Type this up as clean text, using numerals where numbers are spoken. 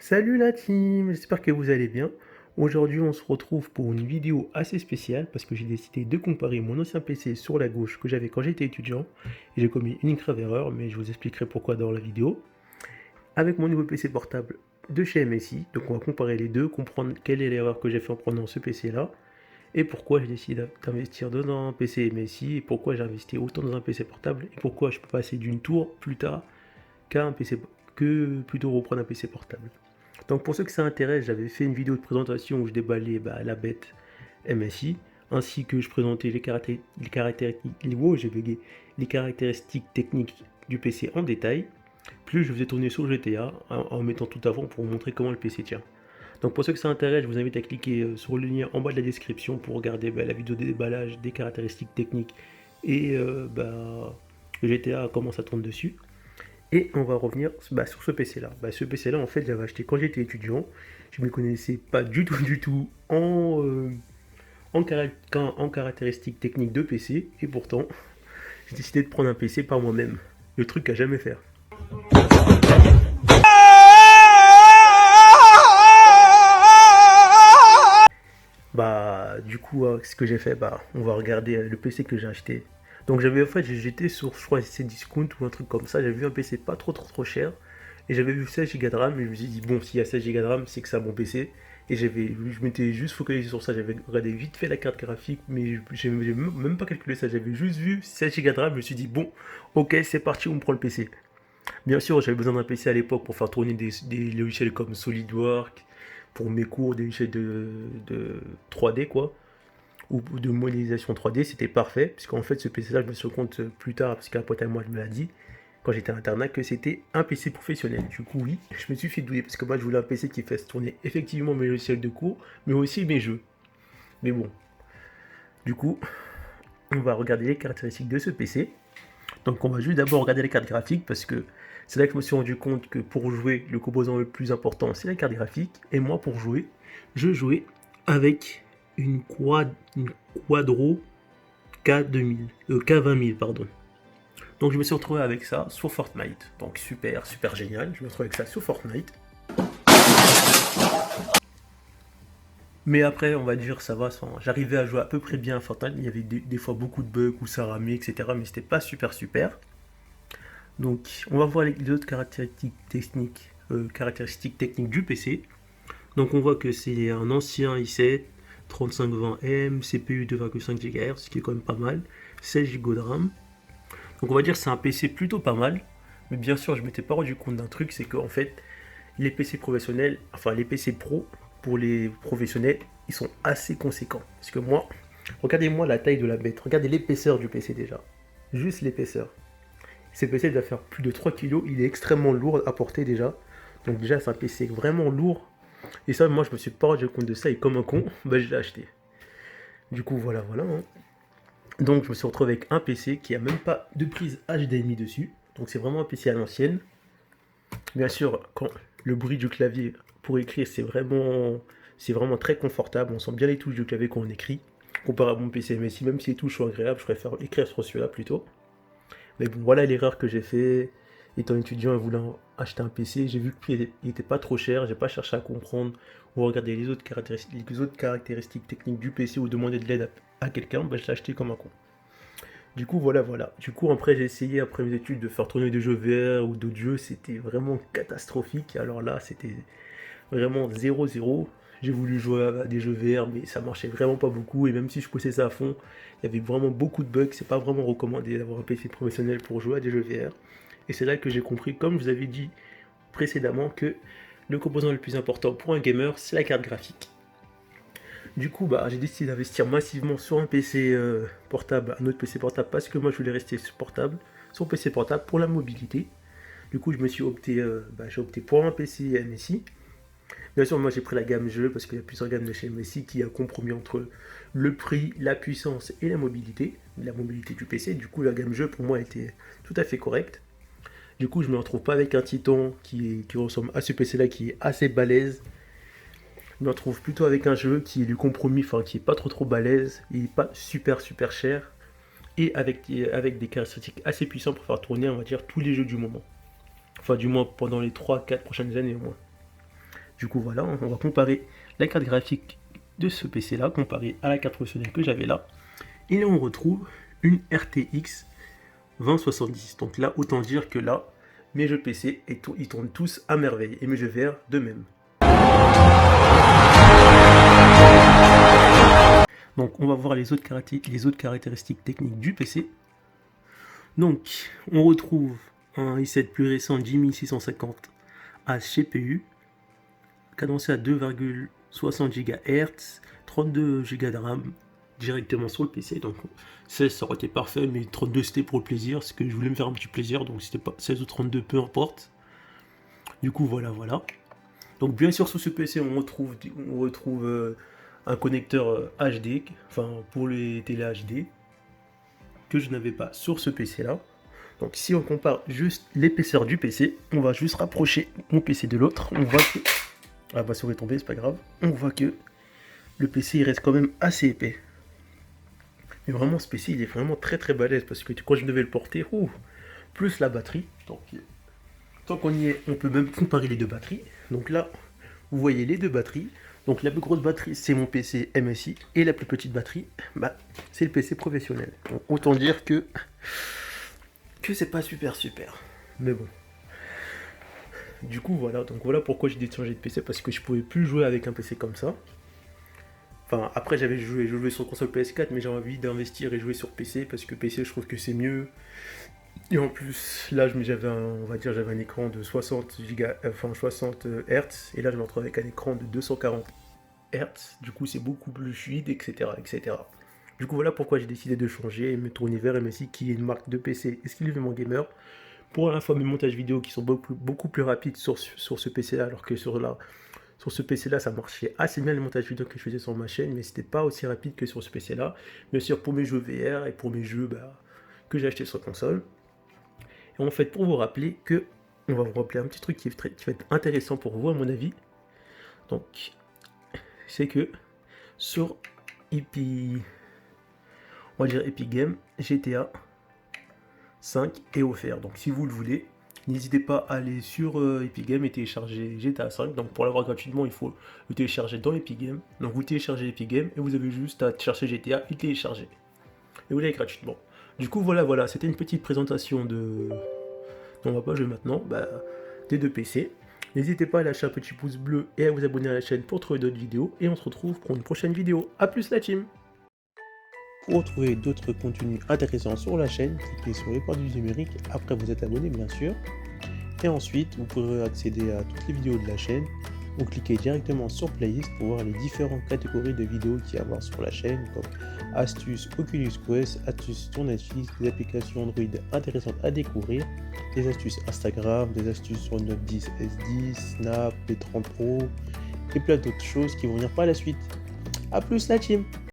Salut la team, j'espère que vous allez bien. Aujourd'hui on se retrouve pour une vidéo assez spéciale parce que j'ai décidé de comparer mon ancien PC sur la gauche que j'avais quand j'étais étudiant et j'ai commis une grave erreur mais je vous expliquerai pourquoi dans la vidéo avec mon nouveau PC portable de chez MSI. Donc on va comparer les deux, comprendre quelle est l'erreur que j'ai fait en prenant ce PC là et pourquoi j'ai décidé d'investir dans un PC MSI et pourquoi j'ai investi autant dans un PC portable et pourquoi je peux passer d'une tour plus tard qu'à un PC que plutôt reprendre un PC portable. Donc pour ceux que ça intéresse, j'avais fait une vidéo de présentation où je déballais la bête MSI, ainsi que je présentais les caractéristiques techniques du PC en détail. Plus je faisais tourner sur GTA en mettant tout avant pour vous montrer comment le PC tient. Donc pour ceux que ça intéresse, je vous invite à cliquer sur le lien en bas de la description pour regarder la vidéo de déballage des caractéristiques techniques et le GTA, comment ça tourne dessus. Et on va revenir sur ce PC-là. Ce PC-là, en fait, j'avais acheté quand j'étais étudiant. Je ne me connaissais pas du tout en caractéristiques techniques de PC. Et pourtant, j'ai décidé de prendre un PC par moi-même. Le truc à jamais faire. Du coup, ce que j'ai fait, on va regarder le PC que j'ai acheté. Donc j'étais sur, je crois, Cdiscount ou un truc comme ça. J'avais vu un PC pas trop cher. Et j'avais vu 16 Go de RAM. Et je me suis dit, bon, s'il y a 16 Go de RAM, c'est que c'est un bon PC. Et je m'étais juste focalisé sur ça. J'avais regardé vite fait la carte graphique. Mais j'ai même pas calculé ça. J'avais juste vu 16 Go de RAM. Je me suis dit, bon, ok, c'est parti, on me prend le PC. Bien sûr, j'avais besoin d'un PC à l'époque pour faire tourner des logiciels comme SolidWorks, pour mes cours, des logiciels de 3D, quoi, ou de modélisation 3D, c'était parfait, puisqu'en fait, ce PC-là, je me suis rendu compte plus tard, parce qu'un pote à moi me l'a dit, quand j'étais à internat, que c'était un PC professionnel. Du coup, oui, je me suis fait douiller, parce que moi, je voulais un PC qui fasse tourner effectivement mes logiciels de cours, mais aussi mes jeux. Mais bon, du coup, on va regarder les caractéristiques de ce PC. Donc on va juste d'abord regarder les cartes graphiques parce que c'est là que je me suis rendu compte que pour jouer, le composant le plus important c'est la carte graphique. Et moi pour jouer, je jouais avec une Quadro K20000 pardon. Donc je me suis retrouvé avec ça sur Fortnite. Donc super génial, je me retrouve avec ça sur Fortnite. Mais après, on va dire, ça va, j'arrivais à jouer à peu près bien à Fortnite. Il y avait des fois beaucoup de bugs où ça ramait, etc. Mais c'était pas super. Donc, on va voir les autres caractéristiques techniques du PC. Donc, on voit que c'est un ancien i7 3520M, CPU 2,5 GHz, ce qui est quand même pas mal, 16 Go de RAM. Donc, on va dire que c'est un PC plutôt pas mal. Mais bien sûr, je m'étais pas rendu compte d'un truc, c'est qu'en fait, les PC professionnels, enfin les PC pro, pour les professionnels, ils sont assez conséquents. Parce que moi, regardez-moi la taille de la bête, regardez l'épaisseur du PC déjà. Juste l'épaisseur. Ce PC doit faire plus de 3 kg, il est extrêmement lourd à porter déjà. Donc déjà c'est un PC vraiment lourd. Et ça moi je me suis pas rendu compte de ça et comme un con, je l'ai acheté. Du coup voilà. Hein. Donc je me suis retrouvé avec un PC qui a même pas de prise HDMI dessus. Donc c'est vraiment un PC à l'ancienne. Bien sûr quand le bruit du clavier pour écrire c'est vraiment très confortable. On sent bien les touches du clavier quand on écrit. Comparé à mon PC MSI, même si les touches sont agréables, je préfère écrire sur celui-là plutôt. Mais bon, voilà l'erreur que j'ai fait. Étant étudiant et voulant acheter un PC, j'ai vu qu'il n'était pas trop cher, j'ai pas cherché à comprendre ou regarder les autres caractéristiques techniques du PC ou demander de l'aide à quelqu'un, je l'ai acheté comme un con. Du coup, voilà. Du coup, après, j'ai essayé, après mes études, de faire tourner des jeux VR ou d'autres jeux, c'était vraiment catastrophique. Alors là, c'était vraiment 0-0. J'ai voulu jouer à des jeux VR, mais ça marchait vraiment pas beaucoup. Et même si je poussais ça à fond, il y avait vraiment beaucoup de bugs. C'est pas vraiment recommandé d'avoir un PC professionnel pour jouer à des jeux VR. Et c'est là que j'ai compris, comme je vous avais dit précédemment, que le composant le plus important pour un gamer, c'est la carte graphique. Du coup, j'ai décidé d'investir massivement sur un PC portable, un autre PC portable, parce que moi je voulais rester sur PC portable pour la mobilité. Du coup, j'ai opté pour un PC MSI. Bien sûr, moi j'ai pris la gamme jeu parce qu'il y a plusieurs gammes de chez MSI qui a compromis entre le prix, la puissance et la mobilité du PC. Du coup, la gamme jeu pour moi était tout à fait correcte. Du coup, je me retrouve pas avec un Titan qui ressemble à ce PC-là, qui est assez balèze. Je me retrouve plutôt avec un jeu qui est du compromis, enfin qui est pas trop balèze, il est pas super cher, et avec des caractéristiques assez puissantes pour faire tourner, on va dire, tous les jeux du moment. Enfin, du moins pendant les 3-4 prochaines années au moins. Du coup voilà, on va comparer la carte graphique de ce PC là, comparée à la carte professionnelle que j'avais là. Et là on retrouve une RTX 2070. Donc là, autant dire que là, mes jeux PC, ils tournent tous à merveille. Et mes jeux VR de même. Donc on va voir les autres caractéristiques techniques du PC. Donc on retrouve un i7 plus récent 10650 à CPU, cadencé à 2,60 GHz, 32 Go de RAM directement sur le PC. Donc 16 ça aurait été parfait, mais 32 c'était pour le plaisir, parce que je voulais me faire un petit plaisir, donc c'était pas 16 ou 32, peu importe. Du coup voilà. Donc bien sûr sur ce PC on retrouve un connecteur HD, enfin pour les télé HD, que je n'avais pas sur ce PC là. Donc si on compare juste l'épaisseur du PC, on va juste rapprocher mon PC de l'autre, on voit que... Ah bah ça aurait tombé, c'est pas grave. On voit que le PC il reste quand même assez épais. Mais vraiment ce PC il est vraiment très balèze, parce que quand je devais le porter, plus la batterie, donc tant qu'on y est, on peut même comparer les deux batteries. Donc là, vous voyez les deux batteries. Donc la plus grosse batterie, c'est mon PC MSI. Et la plus petite batterie, c'est le PC professionnel. Donc autant dire que c'est pas super. Mais bon. Du coup, voilà. Donc voilà pourquoi j'ai décidé de changer de PC. Parce que je pouvais plus jouer avec un PC comme ça. Enfin, après, je jouais sur console PS4, mais j'ai envie d'investir et jouer sur PC. Parce que PC, je trouve que c'est mieux. Et en plus, là, j'avais un écran de 60 Hz, et là, je me retrouve avec un écran de 240 Hz. Du coup, c'est beaucoup plus fluide, etc., etc. Du coup, voilà pourquoi j'ai décidé de changer et me tourner vers MSI, qui est une marque de PC exclusivement gamer. Pour à la fois mes montages vidéo qui sont beaucoup plus rapides sur ce PC-là, alors que sur ce PC-là, ça marchait assez bien les montages vidéo que je faisais sur ma chaîne, mais c'était pas aussi rapide que sur ce PC-là. Bien sûr, pour mes jeux VR et pour mes jeux que j'ai achetés sur console. Et en fait, pour vous rappeler on va vous rappeler un petit truc qui va être intéressant pour vous, à mon avis. Donc, c'est que sur Epic Games, GTA 5 est offert. Donc, si vous le voulez, n'hésitez pas à aller sur Epic Games et télécharger GTA 5. Donc, pour l'avoir gratuitement, il faut le télécharger dans Epic Games. Donc, vous téléchargez Epic Games et vous avez juste à chercher GTA et télécharger. Et vous l'avez gratuitement. Du coup, voilà, c'était une petite présentation on va pas jouer maintenant, des deux PC. N'hésitez pas à lâcher un petit pouce bleu et à vous abonner à la chaîne pour trouver d'autres vidéos. Et on se retrouve pour une prochaine vidéo. A plus la team! Pour retrouver d'autres contenus intéressants sur la chaîne, cliquez sur les points du numérique après vous êtes abonné bien sûr. Et ensuite, vous pourrez accéder à toutes les vidéos de la chaîne ou cliquez directement sur playlist pour voir les différentes catégories de vidéos qu'il y a à voir sur la chaîne, comme astuces Oculus Quest, astuces sur Netflix, des applications Android intéressantes à découvrir, des astuces Instagram, des astuces sur Note 10 S10, Snap, P30 Pro et plein d'autres choses qui vont venir par la suite. A plus la team!